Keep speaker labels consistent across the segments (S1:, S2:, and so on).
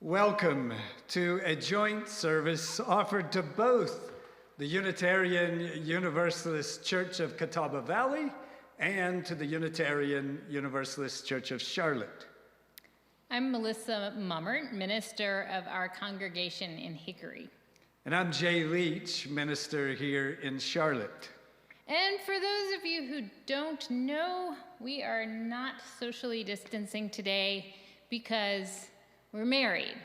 S1: Welcome to a joint service offered to both the Unitarian Universalist Church of Catawba Valley and to the Unitarian Universalist Church of Charlotte.
S2: I'm Melissa Mummert, minister of our congregation in Hickory.
S1: And I'm Jay Leach, minister here in Charlotte.
S2: And for those of you who don't know, we are not socially distancing today because we're married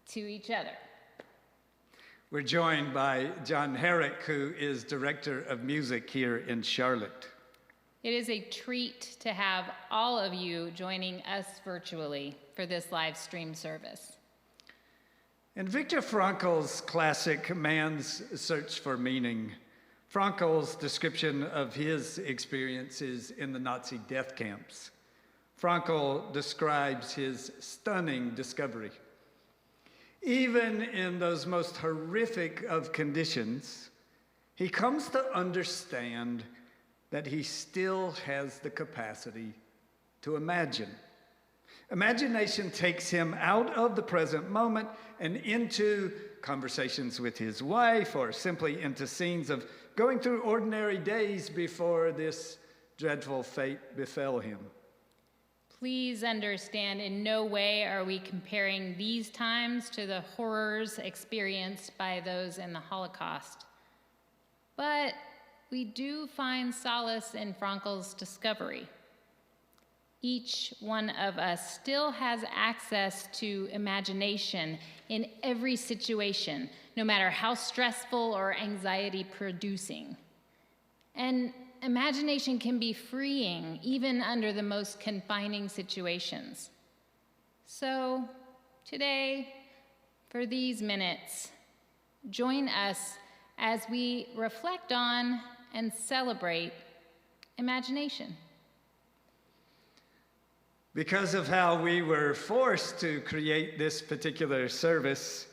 S2: to each other.
S1: We're joined by John Herrick, who is director of music here in Charlotte.
S2: It is a treat to have all of you joining us virtually for this live stream service.
S1: In Viktor Frankl's classic Man's Search for Meaning, Frankl's description of his experiences in the Nazi death camps, Frankl describes his stunning discovery. Even in those most horrific of conditions, he comes to understand that he still has the capacity to imagine. Imagination takes him out of the present moment and into conversations with his wife, or simply into scenes of going through ordinary days before this dreadful fate befell him.
S2: Please understand, in no way are we comparing these times to the horrors experienced by those in the Holocaust. But we do find solace in Frankl's discovery. Each one of us still has access to imagination in every situation, no matter how stressful or anxiety-producing. And imagination can be freeing, even under the most confining situations. So today, for these minutes, join us as we reflect on and celebrate imagination.
S1: Because of how we were forced to create this particular service,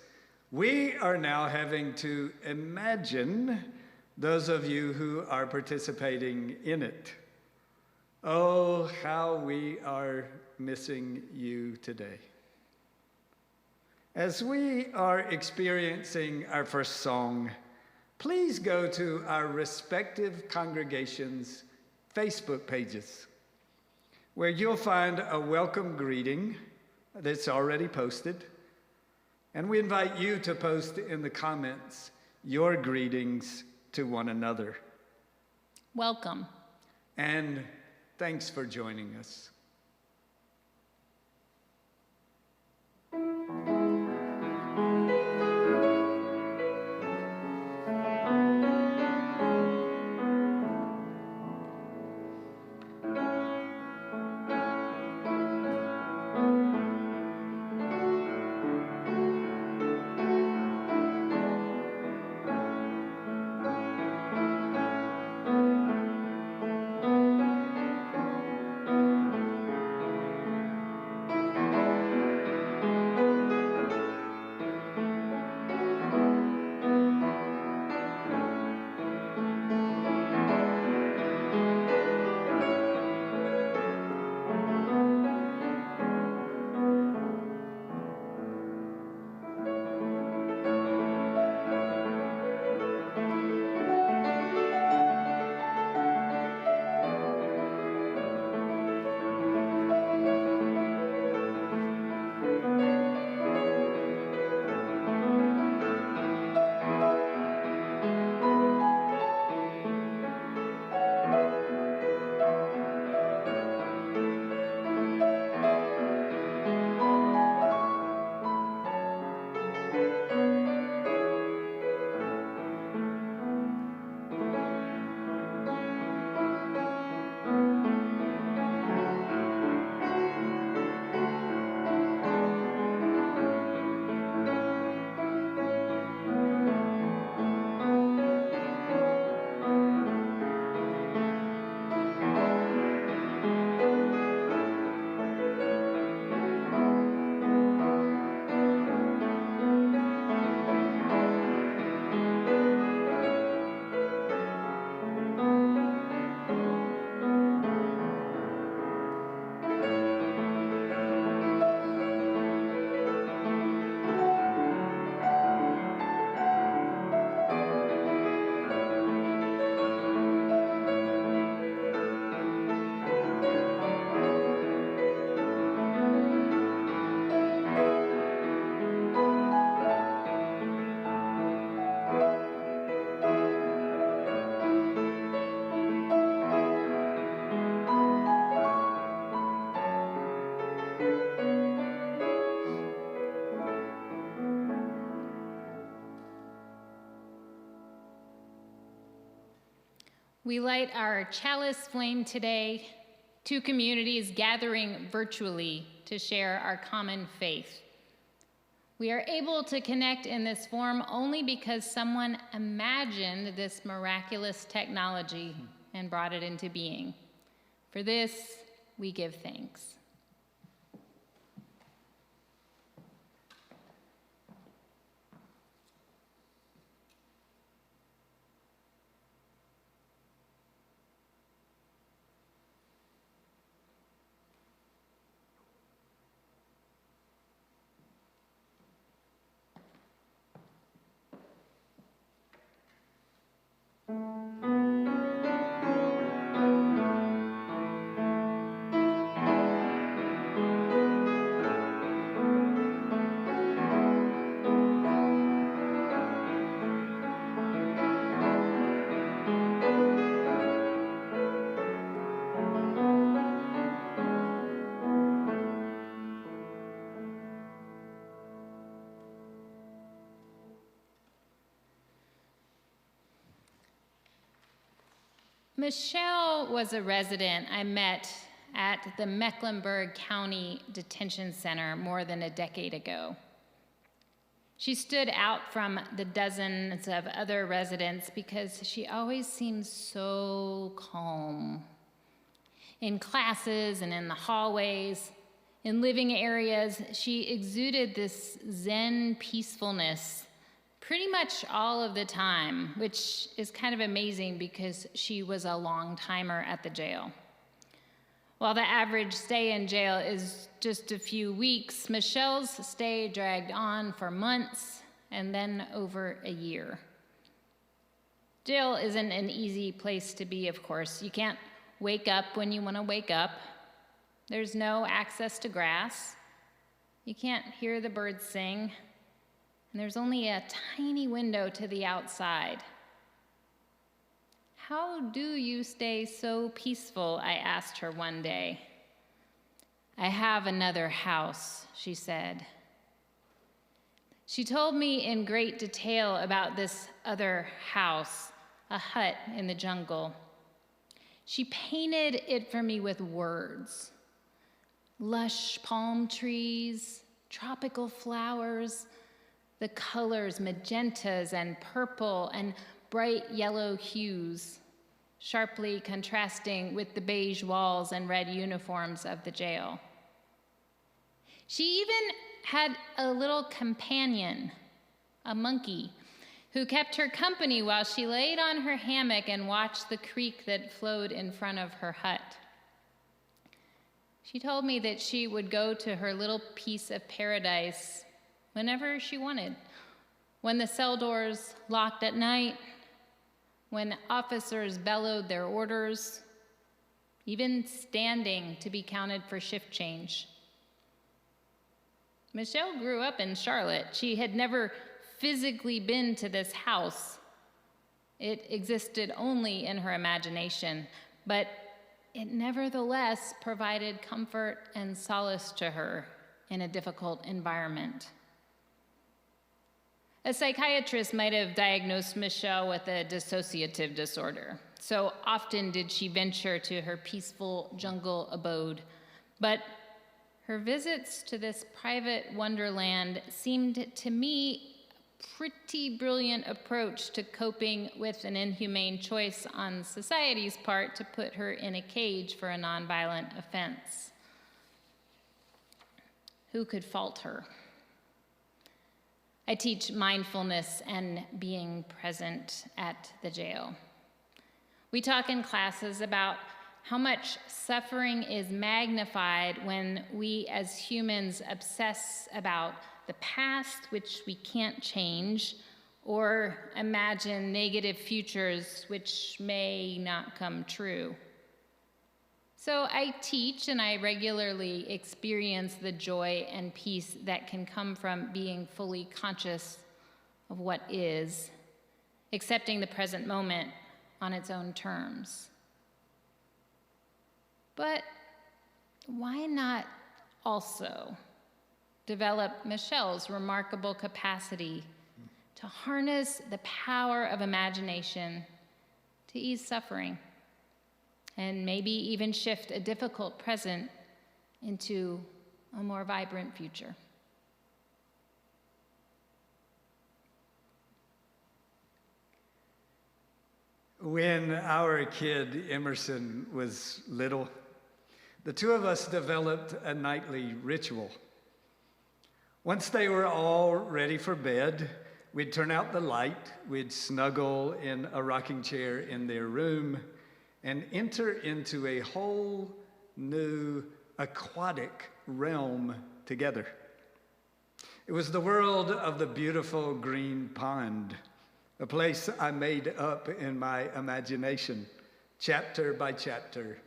S1: we are now having to imagine those of you who are participating in it. Oh, how we are missing you today. As we are experiencing our first song, please go to our respective congregations' Facebook pages, where you'll find a welcome greeting that's already posted. And we invite you to post in the comments your greetings to one another.
S2: Welcome.
S1: And thanks for joining us.
S2: We light our chalice flame today, two communities gathering virtually to share our common faith. We are able to connect in this form only because someone imagined this miraculous technology and brought it into being. For this, we give thanks. Michelle was a resident I met at the Mecklenburg County Detention Center more than a decade ago. She stood out from the dozens of other residents because she always seemed so calm. In classes and in the hallways, in living areas, she exuded this Zen peacefulness pretty much all of the time, which is kind of amazing because she was a long timer at the jail. While the average stay in jail is just a few weeks, Michelle's stay dragged on for months and then over a year. Jail isn't an easy place to be, of course. You can't wake up when you want to wake up. There's no access to grass. You can't hear the birds sing. And there's only a tiny window to the outside. How do you stay so peaceful? I asked her one day. I have another house, she said. She told me in great detail about this other house, a hut in the jungle. She painted it for me with words. Lush palm trees, tropical flowers, the colors, magentas and purple and bright yellow hues, sharply contrasting with the beige walls and red uniforms of the jail. She even had a little companion, a monkey, who kept her company while she laid on her hammock and watched the creek that flowed in front of her hut. She told me that she would go to her little piece of paradise whenever she wanted, when the cell doors locked at night, when officers bellowed their orders, even standing to be counted for shift change. Michelle grew up in Charlotte. She had never physically been to this house. It existed only in her imagination, but it nevertheless provided comfort and solace to her in a difficult environment. A psychiatrist might have diagnosed Michelle with a dissociative disorder. So often did she venture to her peaceful jungle abode. But her visits to this private wonderland seemed to me a pretty brilliant approach to coping with an inhumane choice on society's part to put her in a cage for a nonviolent offense. Who could fault her? I teach mindfulness and being present at the jail. We talk in classes about how much suffering is magnified when we as humans obsess about the past, which we can't change, or imagine negative futures which may not come true. So I teach and I regularly experience the joy and peace that can come from being fully conscious of what is, accepting the present moment on its own terms. But why not also develop Michelle's remarkable capacity to harness the power of imagination to ease suffering, and maybe even shift a difficult present into a more vibrant future.
S1: When our kid Emerson was little, the two of us developed a nightly ritual. Once they were all ready for bed, we'd turn out the light, we'd snuggle in a rocking chair in their room, and enter into a whole new aquatic realm together. It was the world of the beautiful green pond, a place I made up in my imagination, chapter by chapter,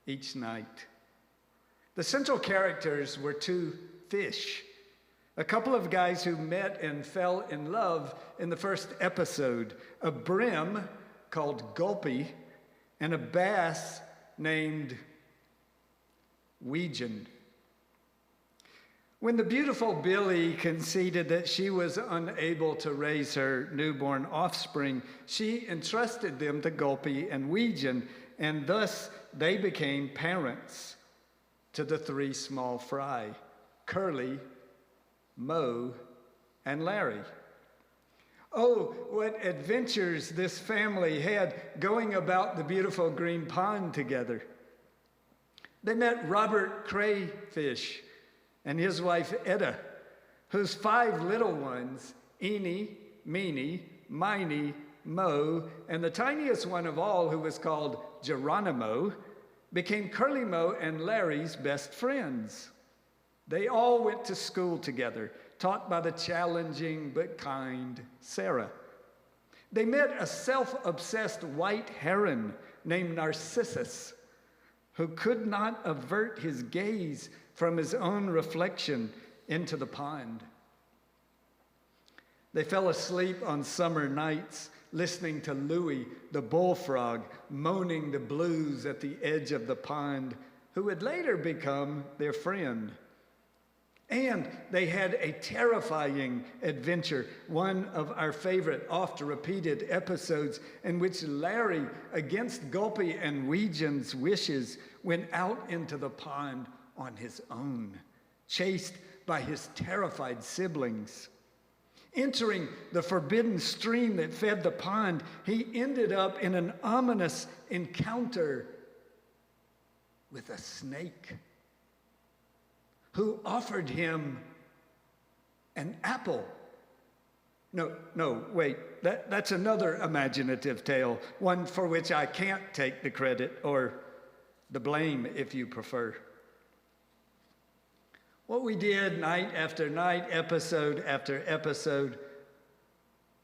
S1: each night. The central characters were two fish, a couple of guys who met and fell in love in the first episode, a brim called Gulpy and a bass named Weejan. When the beautiful Billy conceded that she was unable to raise her newborn offspring, she entrusted them to Gulpy and Weejan, and thus they became parents to the three small fry, Curly, Mo, and Larry. Oh, what adventures this family had going about the beautiful green pond together. They met Robert Crayfish and his wife Etta, whose 5 little ones, Eenie, Meenie, Miney, Mo, and the tiniest one of all, who was called Geronimo, became Curly Mo and Larry's best friends. They all went to school together, taught by the challenging but kind Sarah. They met a self-obsessed white heron named Narcissus, who could not avert his gaze from his own reflection into the pond. They fell asleep on summer nights listening to Louie, the bullfrog, moaning the blues at the edge of the pond, who would later become their friend. And they had a terrifying adventure, one of our favorite oft-repeated episodes, in which Larry, against Gulpy and Weejan's wishes, went out into the pond on his own, chased by his terrified siblings. Entering the forbidden stream that fed the pond, he ended up in an ominous encounter with a snake, who offered him an apple. No, wait, that's another imaginative tale, one for which I can't take the credit or the blame, if you prefer. What we did night after night, episode after episode,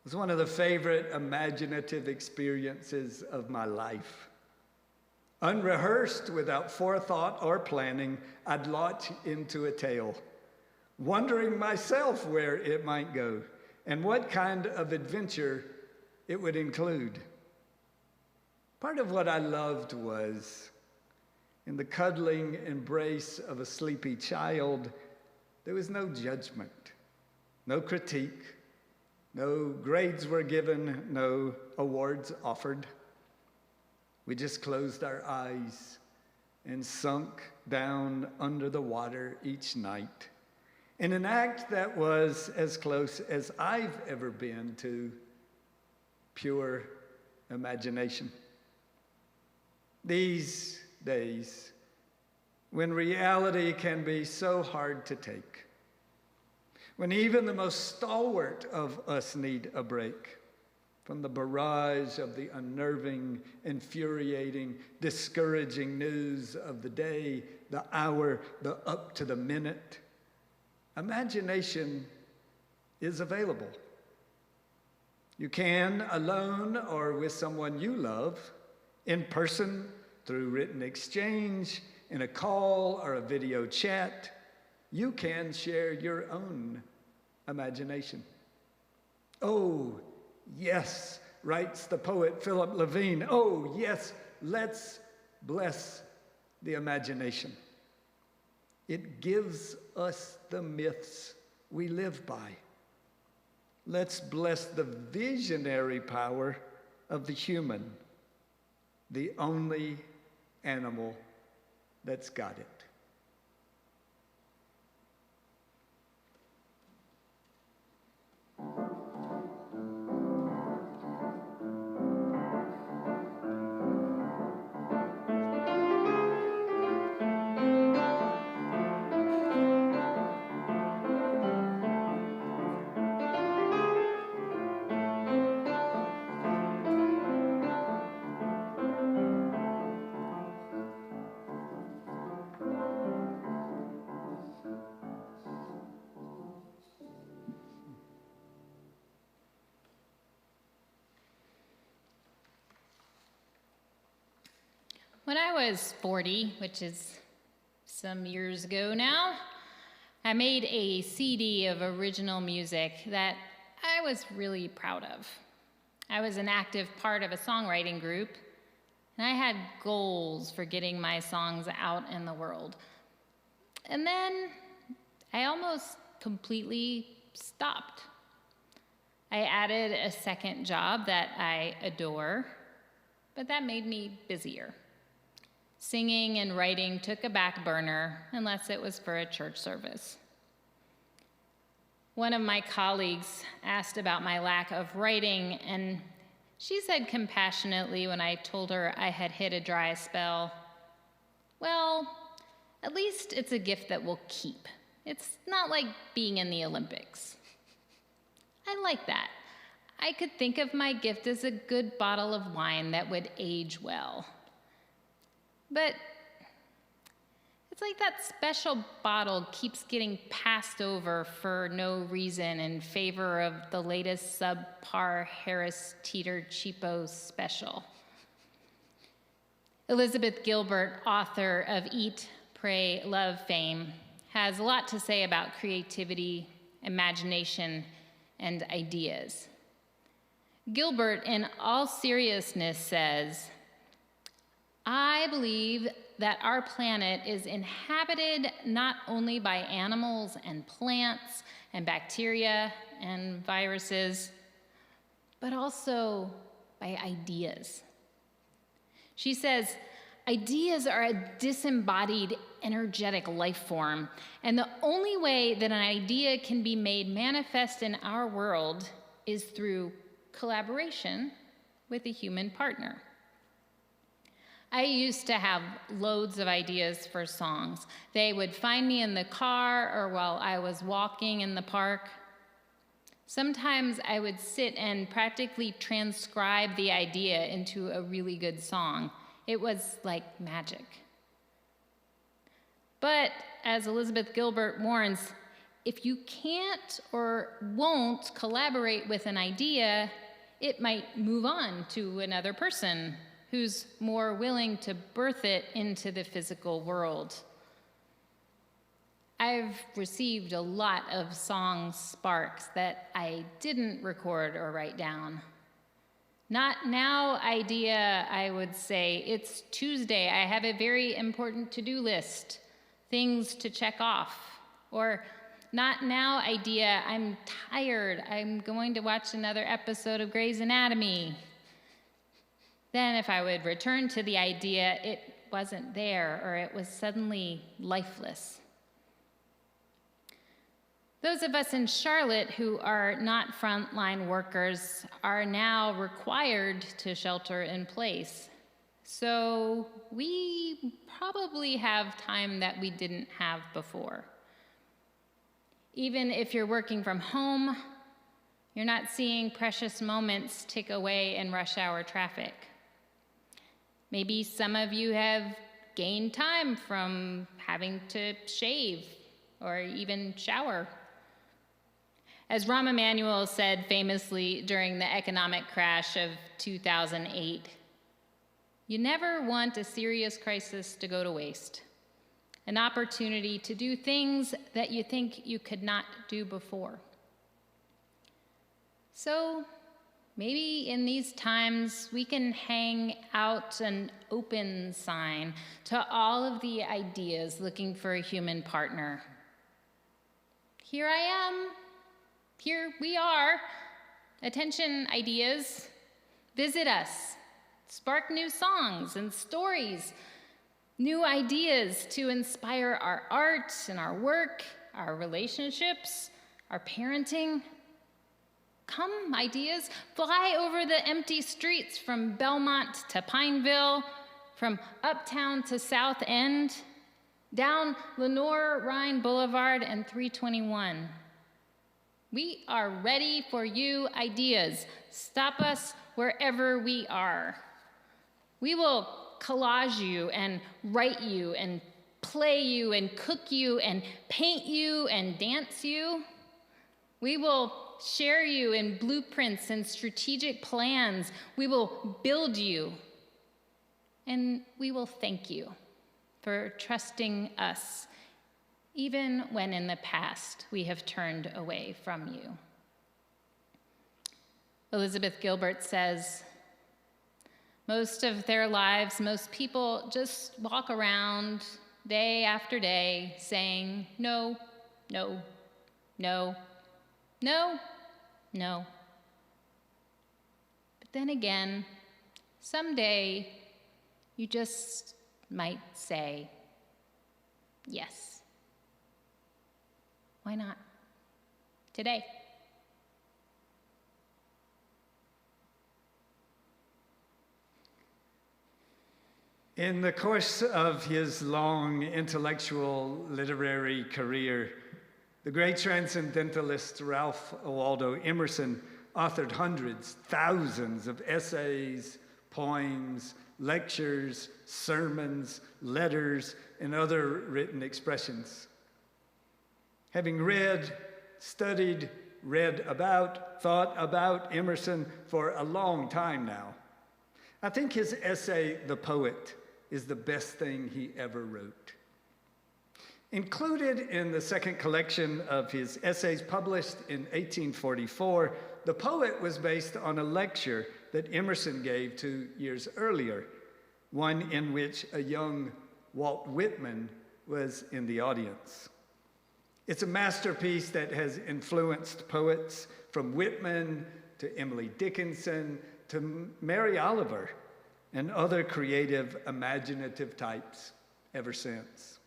S1: was one of the favorite imaginative experiences of my life. Unrehearsed, without forethought or planning, I'd launch into a tale, wondering myself where it might go and what kind of adventure it would include. Part of what I loved was, in the cuddling embrace of a sleepy child, there was no judgment, no critique, no grades were given, no awards offered. We just closed our eyes and sunk down under the water each night in an act that was as close as I've ever been to pure imagination. These days, when reality can be so hard to take, when even the most stalwart of us need a break from the barrage of the unnerving, infuriating, discouraging news of the day, the hour, the up to the minute, imagination is available. You can, alone or with someone you love, in person, through written exchange, in a call or a video chat, you can share your own imagination. Oh, yes, writes the poet Philip Levine. Oh, yes, let's bless the imagination. It gives us the myths we live by. Let's bless the visionary power of the human the only animal that's got it.
S2: When I was 40, which is some years ago now, I made a CD of original music that I was really proud of. I was an active part of a songwriting group, and I had goals for getting my songs out in the world. And then I almost completely stopped. I added a second job that I adore, but that made me busier. Singing and writing took a back burner unless it was for a church service. One of my colleagues asked about my lack of writing, and she said compassionately when I told her I had hit a dry spell, "Well, at least it's a gift that will keep. It's not like being in the Olympics." I like that. I could think of my gift as a good bottle of wine that would age well. But it's like that special bottle keeps getting passed over for no reason in favor of the latest subpar Harris Teeter Cheapo special. Elizabeth Gilbert, author of Eat, Pray, Love fame, has a lot to say about creativity, imagination, and ideas. Gilbert, in all seriousness, says, "I believe that our planet is inhabited not only by animals and plants and bacteria and viruses, but also by ideas." She says, "Ideas are a disembodied, energetic life form, and the only way that an idea can be made manifest in our world is through collaboration with a human partner." I used to have loads of ideas for songs. They would find me in the car or while I was walking in the park. Sometimes I would sit and practically transcribe the idea into a really good song. It was like magic. But as Elizabeth Gilbert warns, if you can't or won't collaborate with an idea, it might move on to another person who's more willing to birth it into the physical world. I've received a lot of song sparks that I didn't record or write down. Not now idea, I would say, "It's Tuesday, I have a very important to-do list, things to check off." Or not now idea, "I'm tired, I'm going to watch another episode of Grey's Anatomy." Then if I would return to the idea, it wasn't there, or it was suddenly lifeless. Those of us in Charlotte who are not frontline workers are now required to shelter in place. So we probably have time that we didn't have before. Even if you're working from home, you're not seeing precious moments tick away in rush hour traffic. Maybe some of you have gained time from having to shave or even shower. As Rahm Emanuel said famously during the economic crash of 2008, "You never want a serious crisis to go to waste, an opportunity to do things that you think you could not do before." So maybe in these times we can hang out an open sign to all of the ideas looking for a human partner. Here I am. Here we are. Attention, ideas. Visit us. spark new songs and stories, new ideas to inspire our art and our work, our relationships, our parenting. Come, ideas, fly over the empty streets from Belmont to Pineville, from Uptown to South End, down Lenore Rhine Boulevard and 321. We are ready for you, ideas. Stop us wherever we are. We will collage you and write you and play you and cook you and paint you and dance you. We will share you in blueprints and strategic plans. We will build you. And we will thank you for trusting us, even when in the past we have turned away from you. Elizabeth Gilbert says, most of their lives, most people just walk around day after day saying, no, no, no, no, no. But then again, someday you just might say, yes. Why not? Today.
S1: In the course of his long intellectual literary career, the great transcendentalist Ralph Waldo Emerson authored hundreds, thousands of essays, poems, lectures, sermons, letters, and other written expressions. Having read, studied, read about, thought about Emerson for a long time now, I think his essay, The Poet, is the best thing he ever wrote. Included in the second collection of his essays published in 1844, The Poet was based on a lecture that Emerson gave 2 years earlier, one in which a young Walt Whitman was in the audience. It's a masterpiece that has influenced poets from Whitman to Emily Dickinson to Mary Oliver and other creative, imaginative types ever since.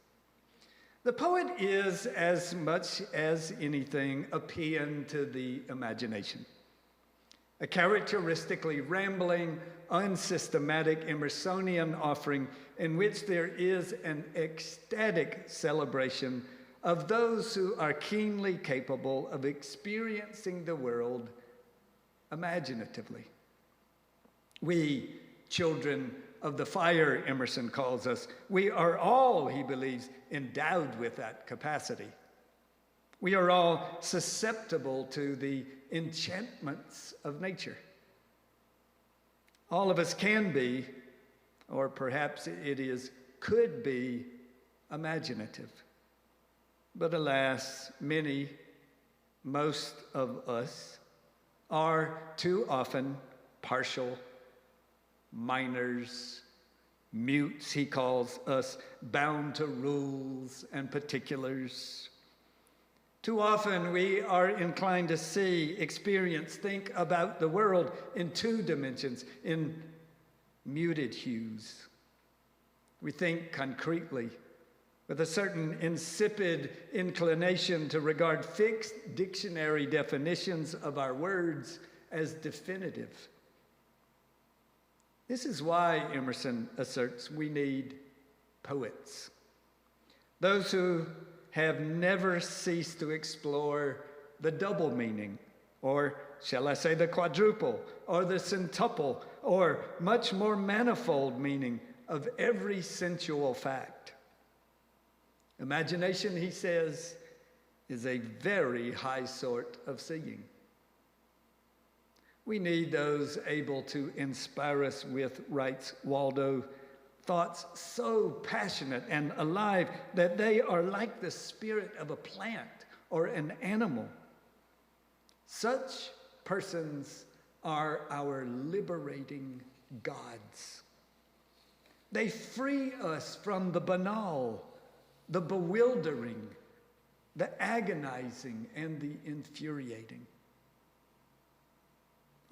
S1: The poet is, as much as anything, a paean to the imagination, a characteristically rambling, unsystematic Emersonian offering in which there is an ecstatic celebration of those who are keenly capable of experiencing the world imaginatively. We, children of the fire, Emerson calls us, we are all, he believes, endowed with that capacity. We are all susceptible to the enchantments of nature. All of us can be, or perhaps could be, imaginative. But alas, most of us, are too often partial, minors, mutes, he calls us, bound to rules and particulars. Too often we are inclined to see, experience, think about the world in 2 dimensions, in muted hues. We think concretely, with a certain insipid inclination to regard fixed dictionary definitions of our words as definitive. This is why, Emerson asserts, we need poets. Those who have never ceased to explore the double meaning, or shall I say the quadruple, or the centuple, or much more manifold meaning of every sensual fact. Imagination, he says, is a very high sort of seeing. We need those able to inspire us with, writes Waldo, thoughts so passionate and alive that they are like the spirit of a plant or an animal. Such persons are our liberating gods. They free us from the banal, the bewildering, the agonizing, and the infuriating.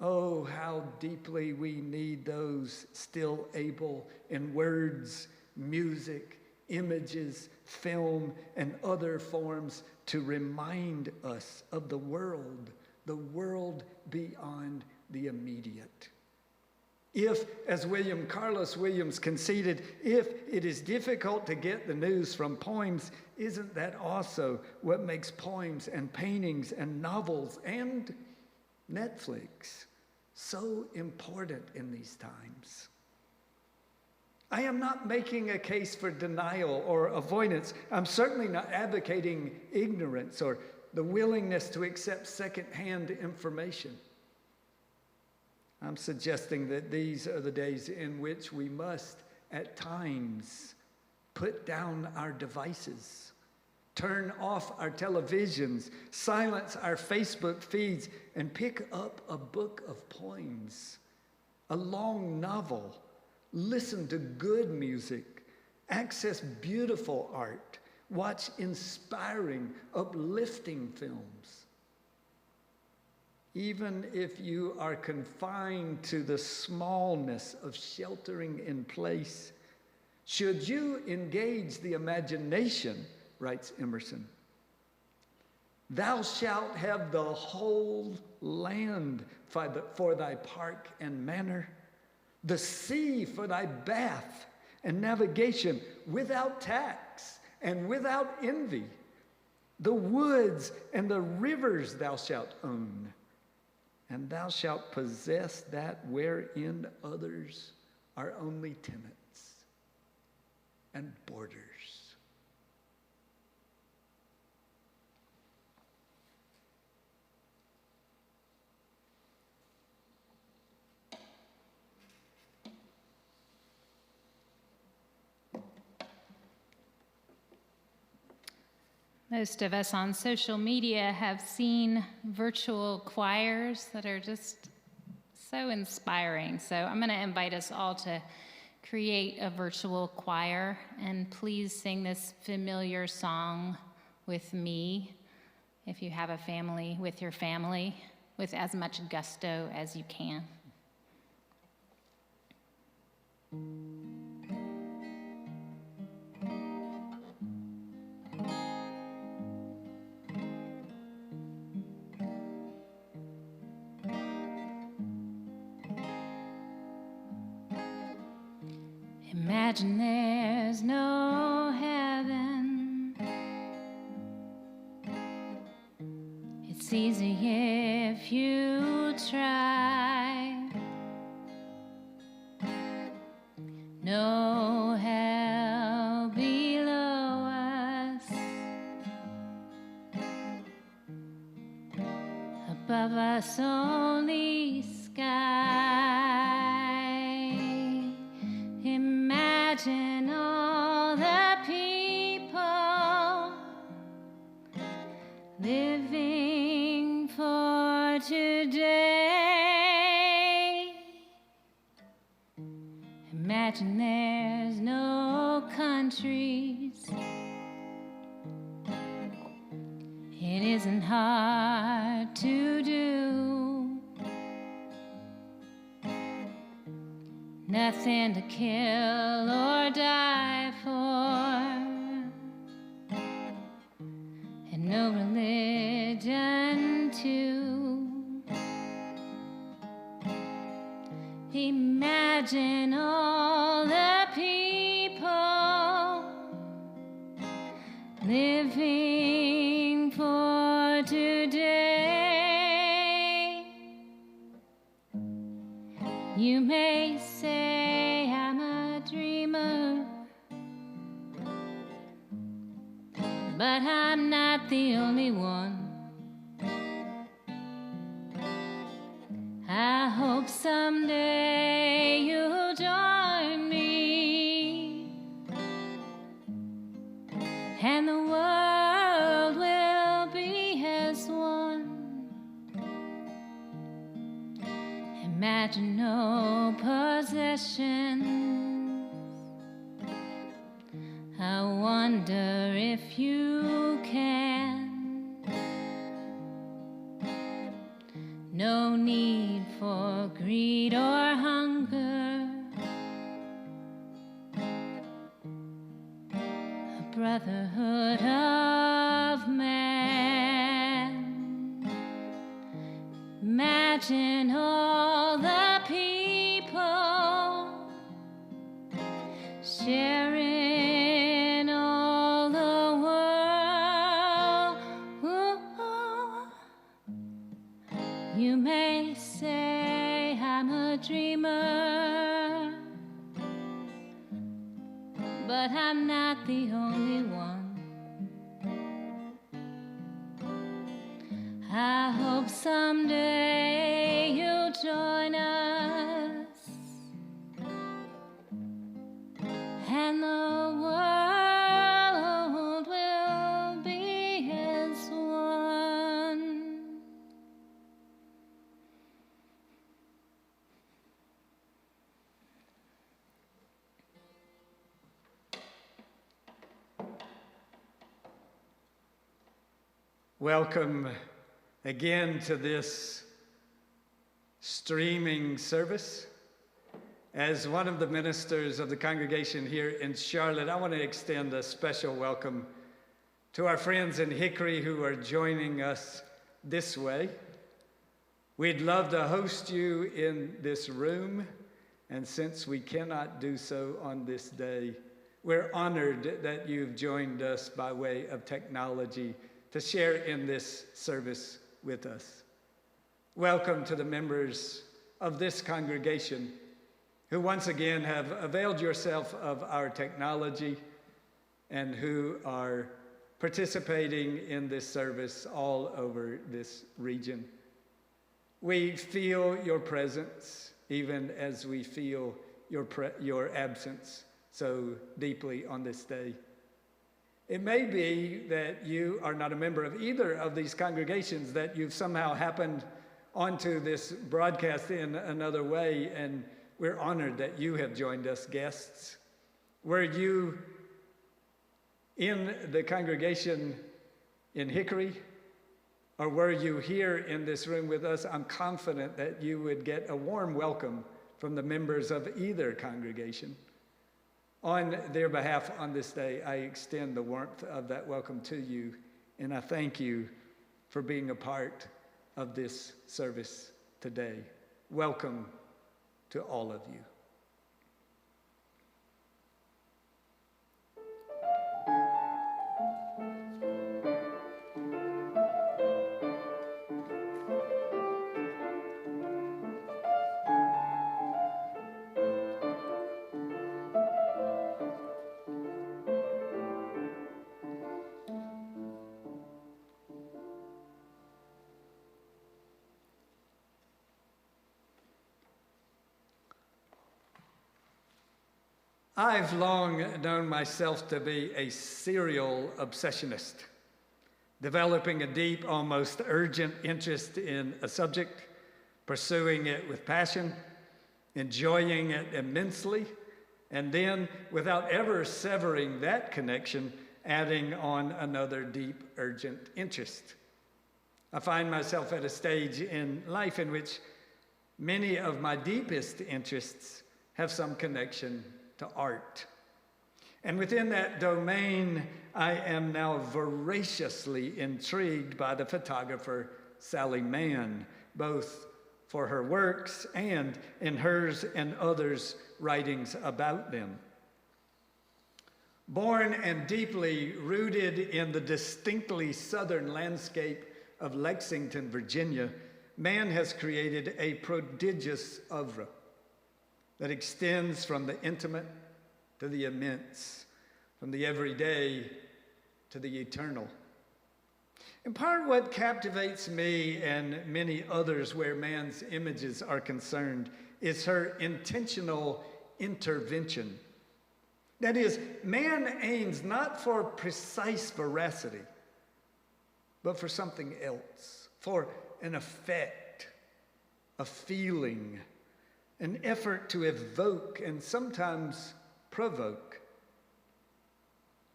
S1: Oh, how deeply we need those still able in words, music, images, film, and other forms to remind us of the world beyond the immediate. If, as William Carlos Williams conceded, if it is difficult to get the news from poems, isn't that also what makes poems and paintings and novels and Netflix so important in these times? I am not making a case for denial or avoidance. I'm certainly not advocating ignorance or the willingness to accept secondhand information. I'm suggesting that these are the days in which we must, at times, put down our devices, turn off our televisions, silence our Facebook feeds, and pick up a book of poems, a long novel, listen to good music, access beautiful art, watch inspiring, uplifting films. Even if you are confined to the smallness of sheltering in place, should you engage the imagination, writes Emerson, thou shalt have the whole land for thy park and manor, the sea for thy bath and navigation, without tax and without envy. The woods and the rivers thou shalt own, and thou shalt possess that wherein others are only tenants and boarders.
S2: Most of us on social media have seen virtual choirs that are just so inspiring. So I'm going to invite us all to create a virtual choir, and please sing this familiar song with me, if you have a family, with your family, with as much gusto as you can. Imagine there's no heaven. It's easy if you try. No hell below us. Above us only sky. Imagine all the people living for today. Imagine there's no countries. It isn't hard to do. Nothing to kill or die for, and no religion too. Imagine all the people living for today. You may say I'm a dreamer, but I'm not the only one. I hope someday you'll join me, and the world will be as one. Imagine no possessions. I wonder if you can. no need for greed or hunger. A brotherhood of man. Imagine all the people sharing all the world. You may say I'm a dreamer, but I'm not the only one. I hope someday you'll join us, and the world will be as one.
S1: Welcome again to this streaming service. As one of the ministers of the congregation here in Charlotte, I want to extend a special welcome to our friends in Hickory who are joining us this way. We'd love to host you in this room, and since we cannot do so on this day, we're honored that you've joined us by way of technology to share in this service with us. Welcome to the members of this congregation who once again have availed yourself of our technology and who are participating in this service all over this region. We feel your presence even as we feel your absence so deeply on this day. It may be that you are not a member of either of these congregations, that you've somehow happened onto this broadcast in another way, and we're honored that you have joined us, guests. Were you in the congregation in Hickory, or were you here in this room with us? I'm confident that you would get a warm welcome from the members of either congregation. On their behalf on this day, I extend the warmth of that welcome to you, and I thank you for being a part of this service today. Welcome to all of you. I've long known myself to be a serial obsessionist, developing a deep, almost urgent interest in a subject, pursuing it with passion, enjoying it immensely, and then, without ever severing that connection, adding on another deep, urgent interest. I find myself at a stage in life in which many of my deepest interests have some connection to art. And within that domain, I am now voraciously intrigued by the photographer Sally Mann, both for her works and in hers and others' writings about them. Born and deeply rooted in the distinctly southern landscape of Lexington, Virginia, Mann has created a prodigious oeuvre that extends from the intimate to the immense, from the everyday to the eternal. In part, what captivates me and many others where Mann's images are concerned is her intentional intervention. That is, Mann aims not for precise veracity, but for something else, for an effect, a feeling, an effort to evoke and sometimes provoke.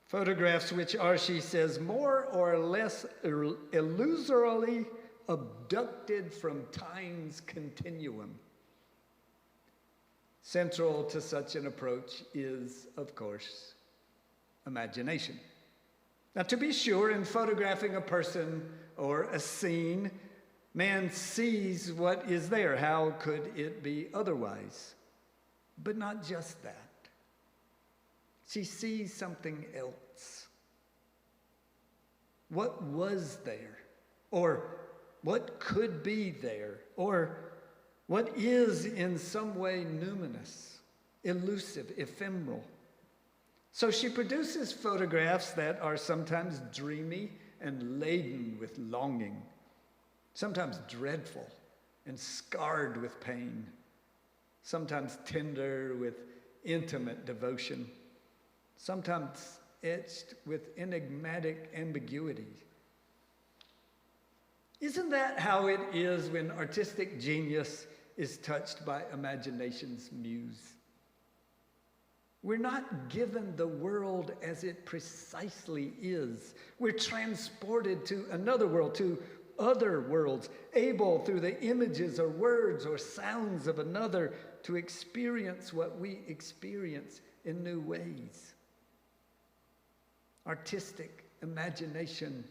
S1: Photographs which are, she says, more or less illusorily abducted from time's continuum. Central to such an approach is, of course, imagination. Now, to be sure, in photographing a person or a scene, man sees what is there. How could it be otherwise? But not just that. She sees something else. What was there? Or what could be there? Or what is in some way numinous, elusive, ephemeral? So she produces photographs that are sometimes dreamy and laden with longing, sometimes dreadful and scarred with pain, sometimes tender with intimate devotion, sometimes etched with enigmatic ambiguity. Isn't that how it is when artistic genius is touched by imagination's muse? We're not given the world as it precisely is. We're transported to another world, to other worlds, able through the images or words or sounds of another to experience what we experience in new ways. Artistic imagination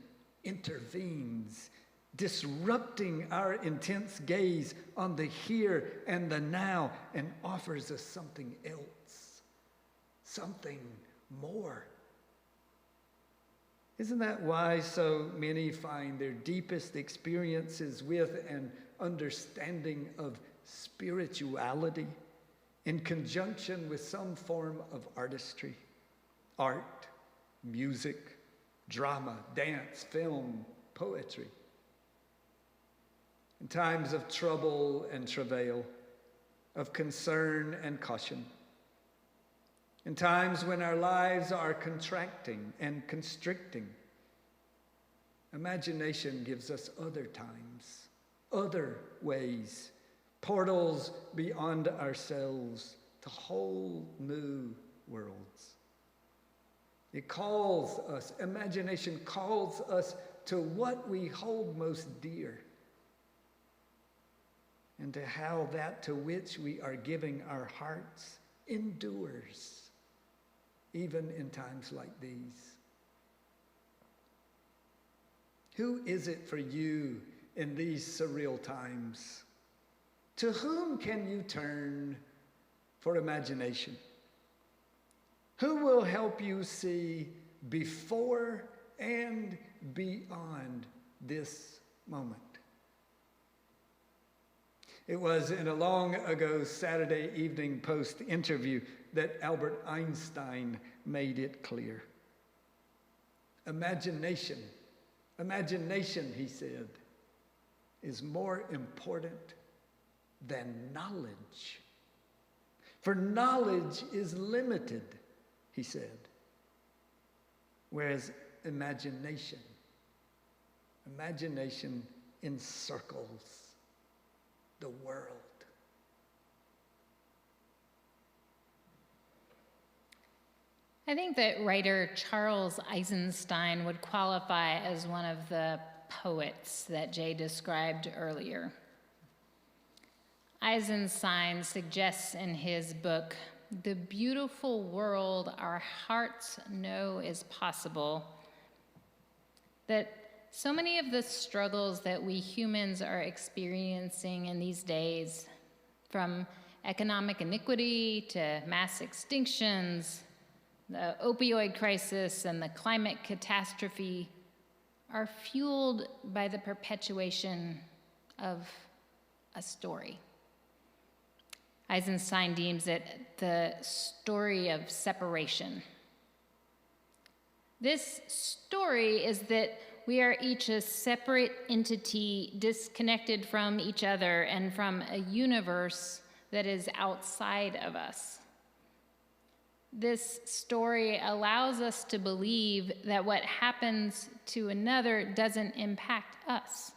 S1: intervenes, disrupting our intense gaze on the here and the now, and offers us something else, something more. Isn't that why so many find their deepest experiences with an understanding of spirituality in conjunction with some form of artistry, art, music, drama, dance, film, poetry? In times of trouble and travail, of concern and caution, in times when our lives are contracting and constricting, imagination gives us other times, other ways, portals beyond ourselves to whole new worlds. It calls us, imagination calls us to what we hold most dear, and to how that to which we are giving our hearts endures, even in times like these. Who is it for you in these surreal times? To whom can you turn for imagination? Who will help you see before and beyond this moment? It was in a long ago Saturday Evening Post interview that Albert Einstein made it clear. Imagination, he said, is more important than knowledge. For knowledge is limited, he said. Whereas imagination encircles the world.
S2: I think that writer Charles Eisenstein would qualify as one of the poets that Jay described earlier. Eisenstein suggests in his book, "The Beautiful World Our Hearts Know Is Possible," that so many of the struggles that we humans are experiencing in these days, from economic iniquity to mass extinctions, the opioid crisis and the climate catastrophe, are fueled by the perpetuation of a story. Eisenstein deems it the story of separation. This story is that we are each a separate entity disconnected from each other and from a universe that is outside of us. This story allows us to believe that what happens to another doesn't impact us.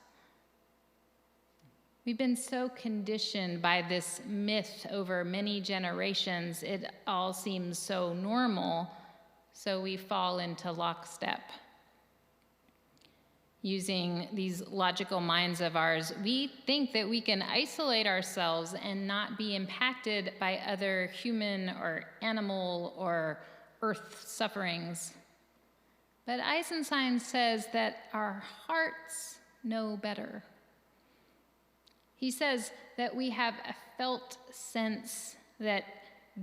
S2: We've been so conditioned by this myth over many generations, it all seems so normal, so we fall into lockstep. using these logical minds of ours, we think that we can isolate ourselves and not be impacted by other human or animal or earth sufferings. But Eisenstein says that our hearts know better. He says that we have a felt sense that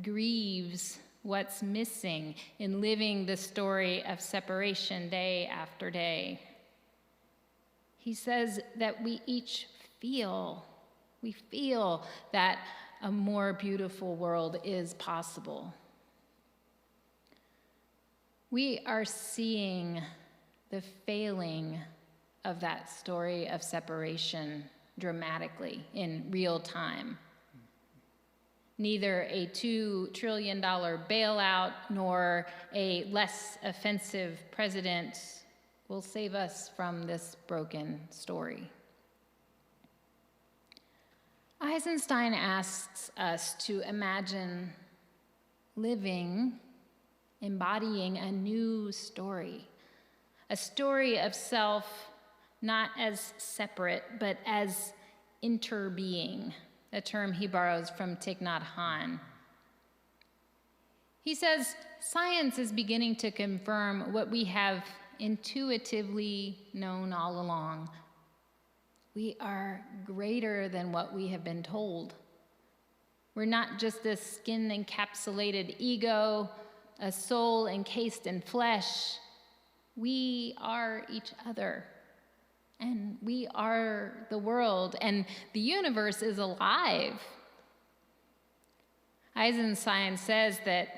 S2: grieves what's missing in living the story of separation day after day. He says that we each feel that a more beautiful world is possible. We are seeing the failing of that story of separation dramatically in real time. Neither a $2 trillion bailout nor a less offensive president will save us from this broken story. Eisenstein asks us to imagine living, embodying a new story, a story of self not as separate, but as interbeing, a term he borrows from Thich Nhat Hanh. He says, science is beginning to confirm what we have intuitively known all along. We are greater than what we have been told. We're not just a skin-encapsulated ego, a soul encased in flesh. We are each other, and we are the world, and the universe is alive. Eisenstein says that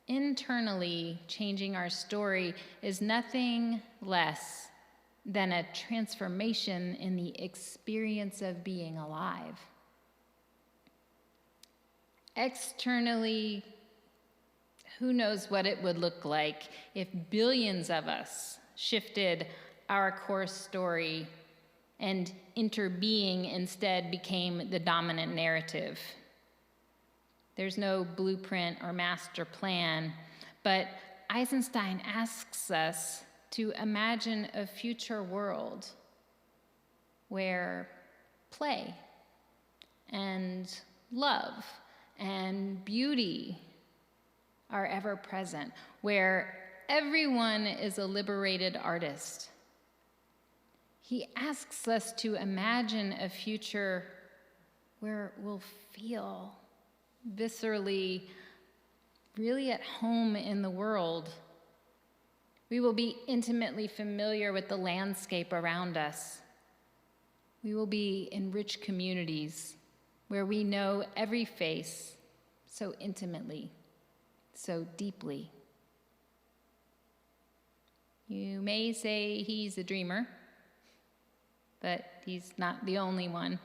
S2: internally changing our story is nothing less than a transformation in the experience of being alive. Externally, who knows what it would look like if billions of us shifted our core story and interbeing instead became the dominant narrative. There's no blueprint or master plan, but Eisenstein asks us to imagine a future world where play and love and beauty are ever present, where everyone is a liberated artist. He asks us to imagine a future where we'll feel viscerally, really at home in the world. We will be intimately familiar with the landscape around us. We will be in rich communities where we know every face so intimately, so deeply. You may say he's a dreamer, but he's not the only one.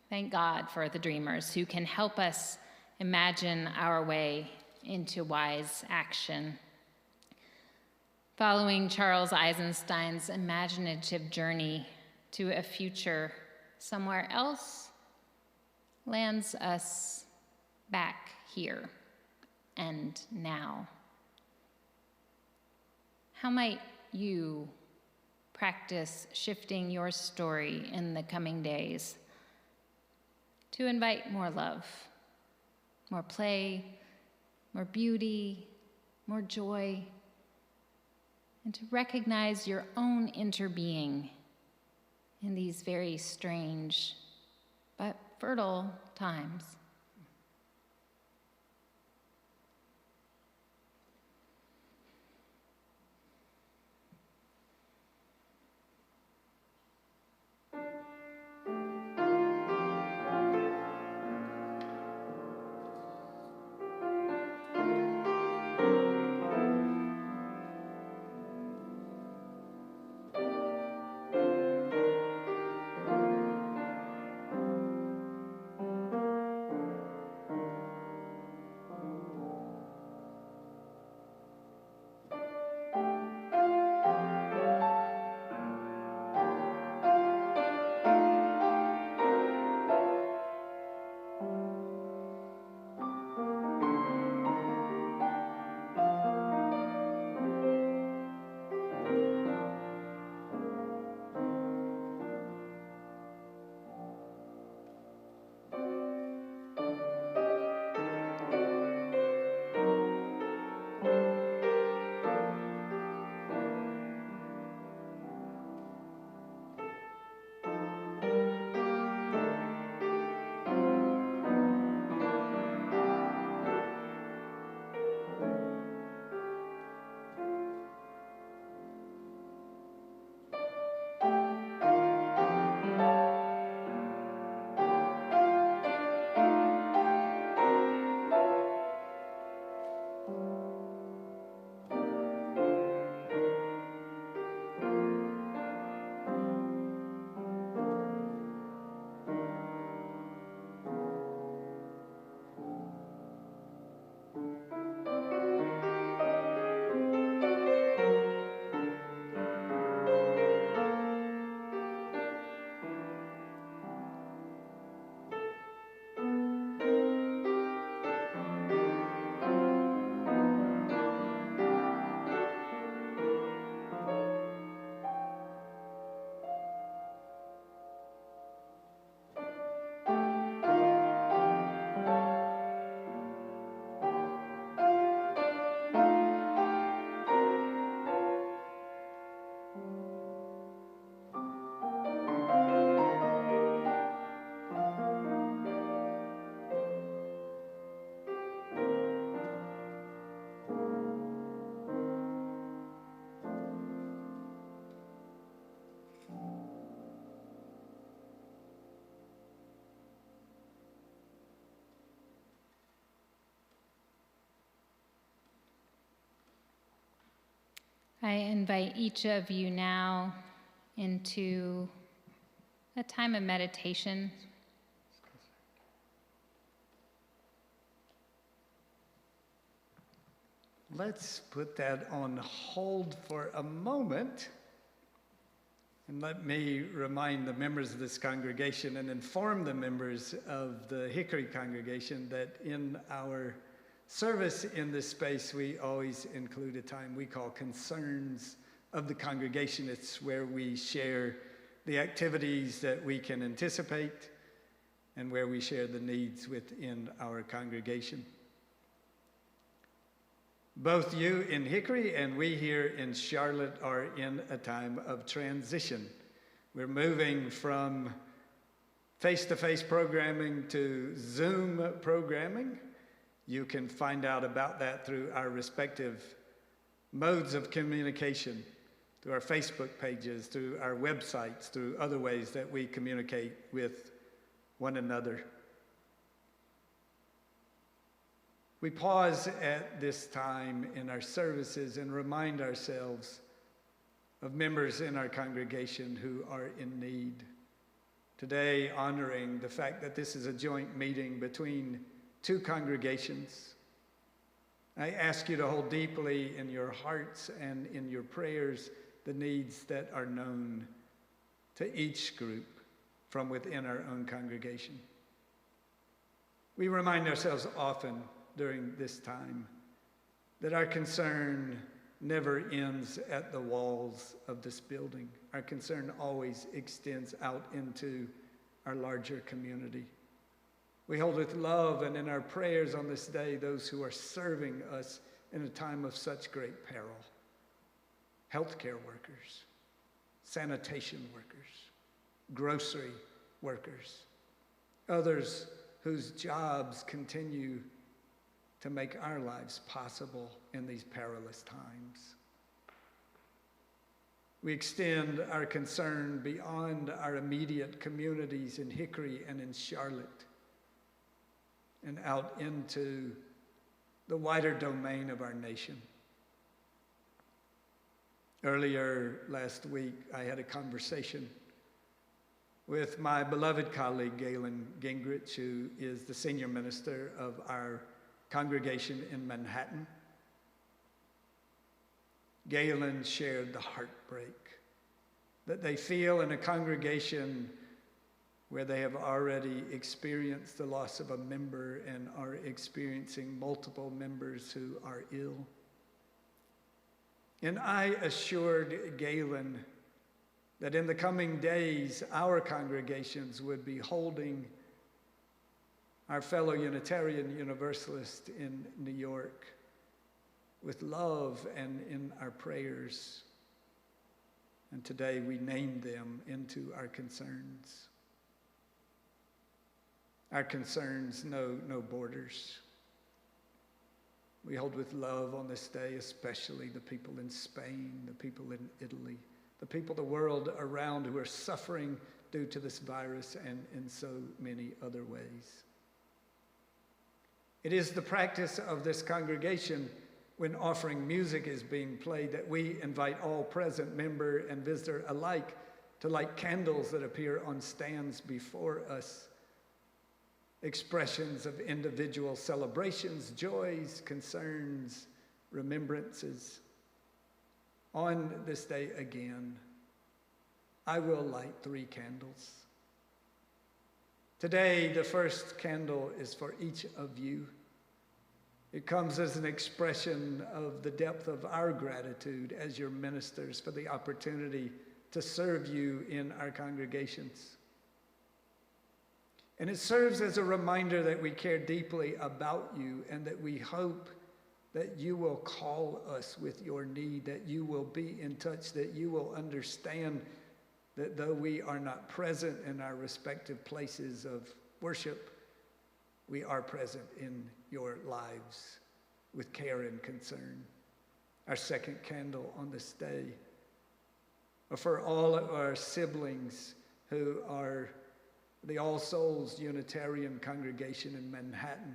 S2: Thank God for the dreamers who can help us imagine our way into wise action. Following Charles Eisenstein's imaginative journey to a future somewhere else lands us back here and now. How might you practice shifting your story in the coming days to invite more love, more play, more beauty, more joy, and to recognize your own interbeing in these very strange but fertile times? I invite each of you now into a time of meditation.
S1: Let's put that on hold for a moment. And let me remind the members of this congregation and inform the members of the Hickory congregation that in our service in this space, we always include a time we call concerns of the congregation. It's where we share the activities that we can anticipate and where we share the needs within our congregation. Both you in Hickory and we here in Charlotte are in a time of transition. We're moving from face-to-face programming to Zoom programming. You can find out about that through our respective modes of communication, through our Facebook pages, through our websites, through other ways that we communicate with one another. We pause at this time in our services and remind ourselves of members in our congregation who are in need. Today, honoring the fact that this is a joint meeting between two congregations, I ask you to hold deeply in your hearts and in your prayers the needs that are known to each group from within our own congregation. We remind ourselves often during this time that our concern never ends at the walls of this building. Our concern always extends out into our larger community. We hold with love and in our prayers on this day those who are serving us in a time of such great peril. Healthcare workers, sanitation workers, grocery workers, others whose jobs continue to make our lives possible in these perilous times. We extend our concern beyond our immediate communities in Hickory and in Charlotte and out into the wider domain of our nation. Earlier last week, I had a conversation with my beloved colleague, Galen Gingrich, who is the senior minister of our congregation in Manhattan. Galen shared the heartbreak that they feel in a congregation where they have already experienced the loss of a member and are experiencing multiple members who are ill. And I assured Galen that in the coming days, our congregations would be holding our fellow Unitarian Universalist in New York with love and in our prayers. And today we name them into our concerns. Our concerns know no borders. We hold with love on this day, especially the people in Spain, the people in Italy, the people the world around who are suffering due to this virus and in so many other ways. It is the practice of this congregation when offering music is being played that we invite all present, member and visitor alike, to light candles that appear on stands before us. Expressions of individual celebrations, joys, concerns, remembrances. On this day again, I will light 3 candles. Today, the first candle is for each of you. It comes as an expression of the depth of our gratitude as your ministers for the opportunity to serve you in our congregations. And it serves as a reminder that we care deeply about you and that we hope that you will call us with your need, that you will be in touch, that you will understand that though we are not present in our respective places of worship, we are present in your lives with care and concern. Our second candle on this day are for all of our siblings who are the All Souls Unitarian congregation in Manhattan,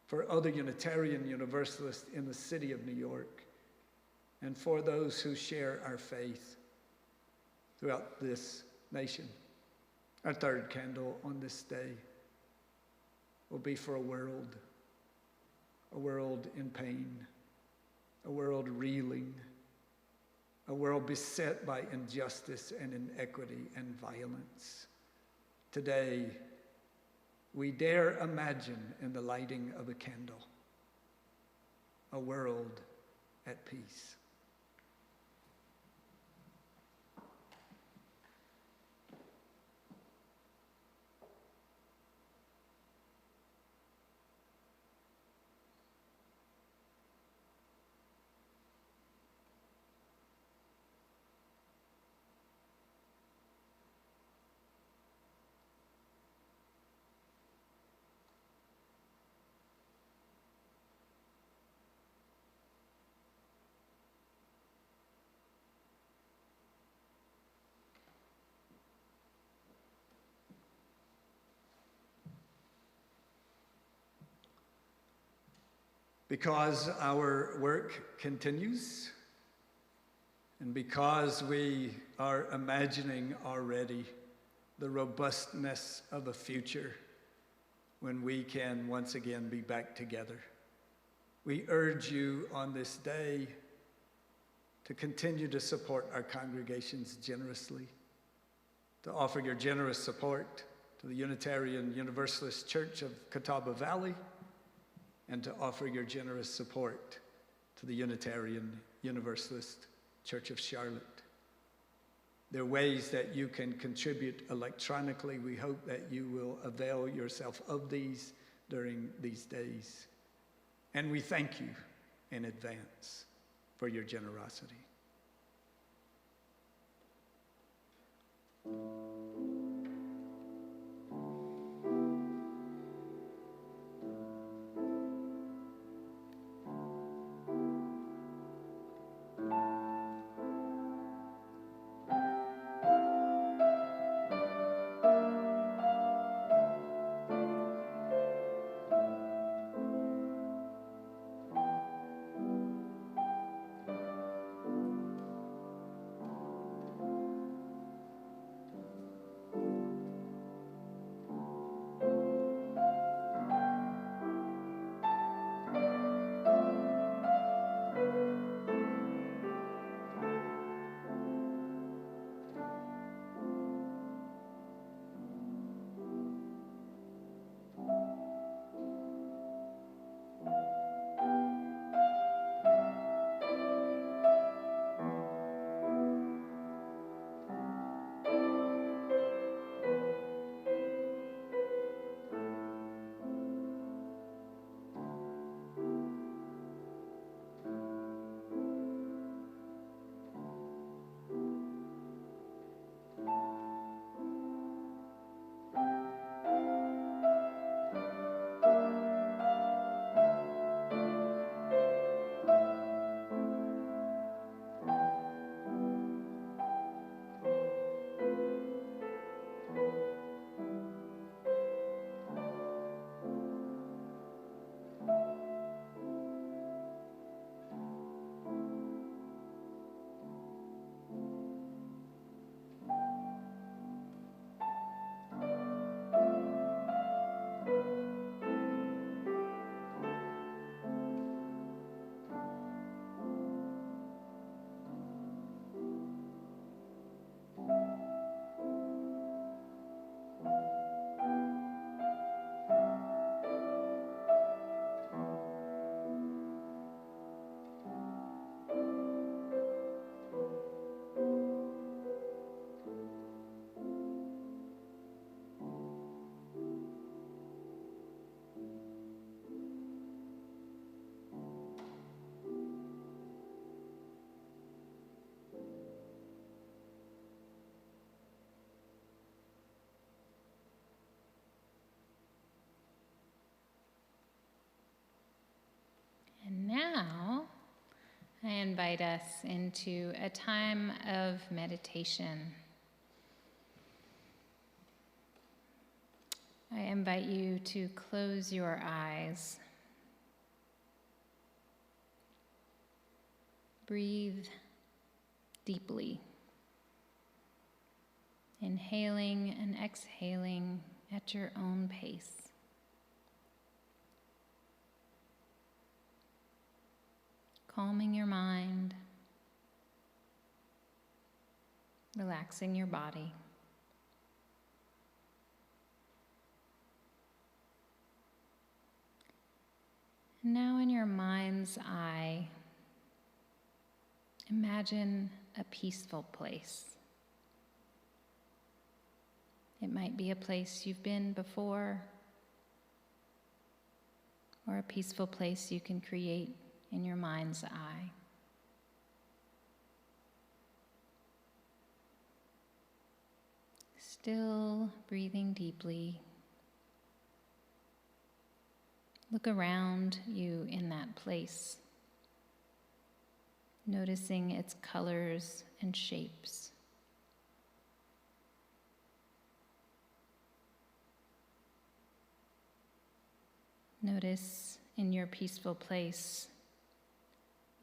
S1: for other Unitarian Universalists in the city of New York, and for those who share our faith throughout this nation. Our third candle on this day will be for a world in pain, a world reeling, a world beset by injustice and inequity and violence. Today, we dare imagine in the lighting of a candle, a world at peace. Because our work continues, and because we are imagining already the robustness of a future when we can once again be back together, we urge you on this day to continue to support our congregations generously, to offer your generous support to the Unitarian Universalist Church of Catawba Valley, and to offer your generous support to the Unitarian Universalist Church of Charlotte. There are ways that you can contribute electronically. We hope that you will avail yourself of these during these days. And we thank you in advance for your generosity.
S2: And now, I invite us into a time of meditation. I invite you to close your eyes. breathe deeply, inhaling and exhaling at your own pace. Calming your mind, relaxing your body. And now in your mind's eye, imagine a peaceful place. It might be a place you've been before, or a peaceful place you can create in your mind's eye. Still breathing deeply. Look around you in that place, noticing its colors and shapes. Notice in your peaceful place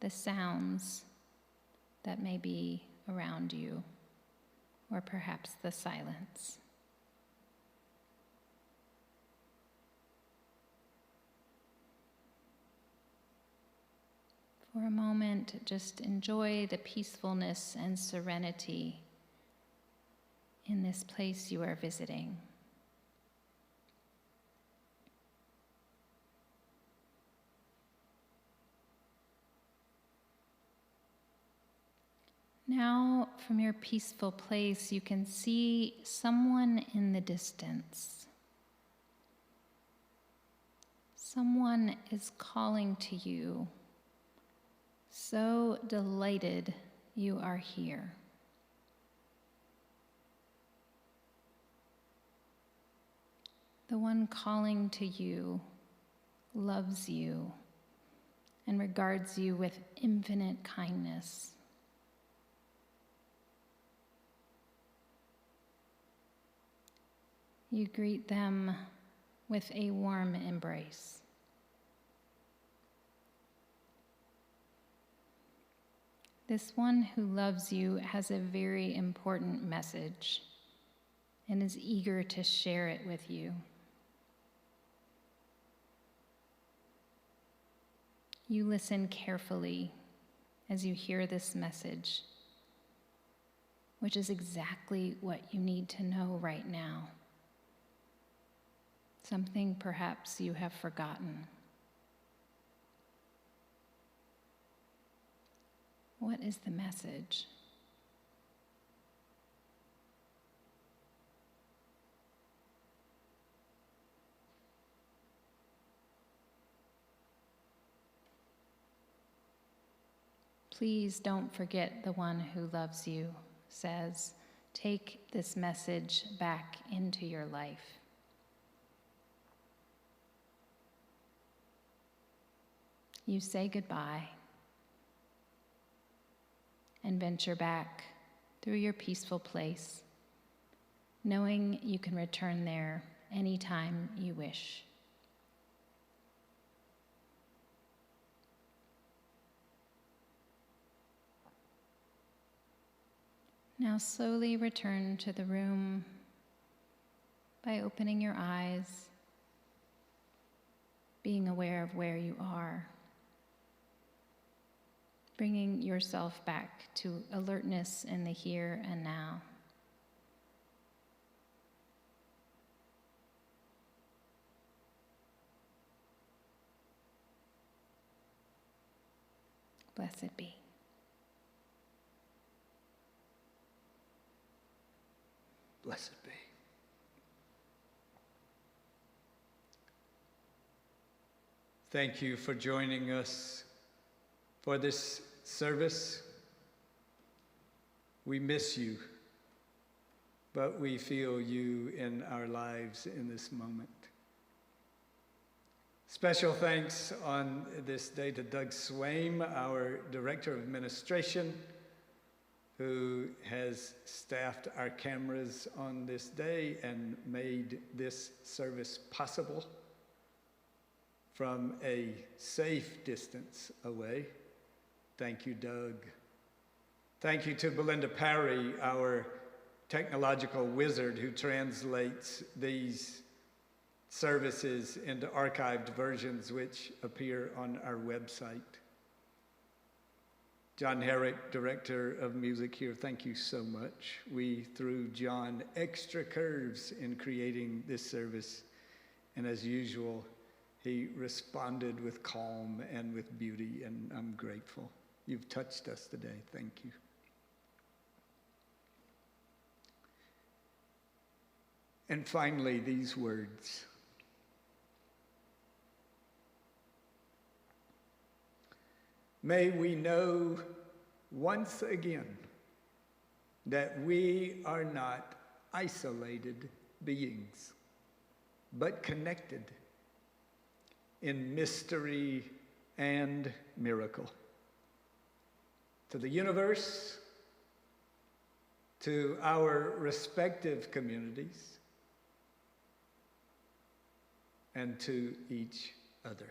S2: the sounds that may be around you, or perhaps the silence. For a moment, just enjoy the peacefulness and serenity in this place you are visiting. Now, from your peaceful place, you can see someone in the distance. Someone is calling to you. So delighted you are here. The one calling to you loves you and regards you with infinite kindness. You greet them with a warm embrace. This one who loves you has a very important message and is eager to share it with you. You listen carefully as you hear this message, which is exactly what you need to know right now. Something perhaps you have forgotten. What is the message? Please don't forget the one who loves you says, take this message back into your life. You say goodbye and venture back through your peaceful place, knowing you can return there anytime you wish. Now slowly return to the room by opening your eyes, being aware of where you are, bringing yourself back to alertness in the here and now. Blessed be.
S1: Blessed be. Thank you for joining us for this service. We miss you, but we feel you in our lives in this moment. Special thanks on this day to Doug Swaim, our Director of Administration, who has staffed our cameras on this day and made this service possible from a safe distance away. Thank you, Doug. Thank you to Belinda Parry, our technological wizard who translates these services into archived versions which appear on our website. John Herrick, director of music here, thank you so much. We threw John extra curves in creating this service, and as usual, he responded with calm and with beauty, and I'm grateful. You've touched us today. Thank you. And finally, these words. May we know once again that we are not isolated beings, but connected in mystery and miracle. To the universe, to our respective communities, and to each other.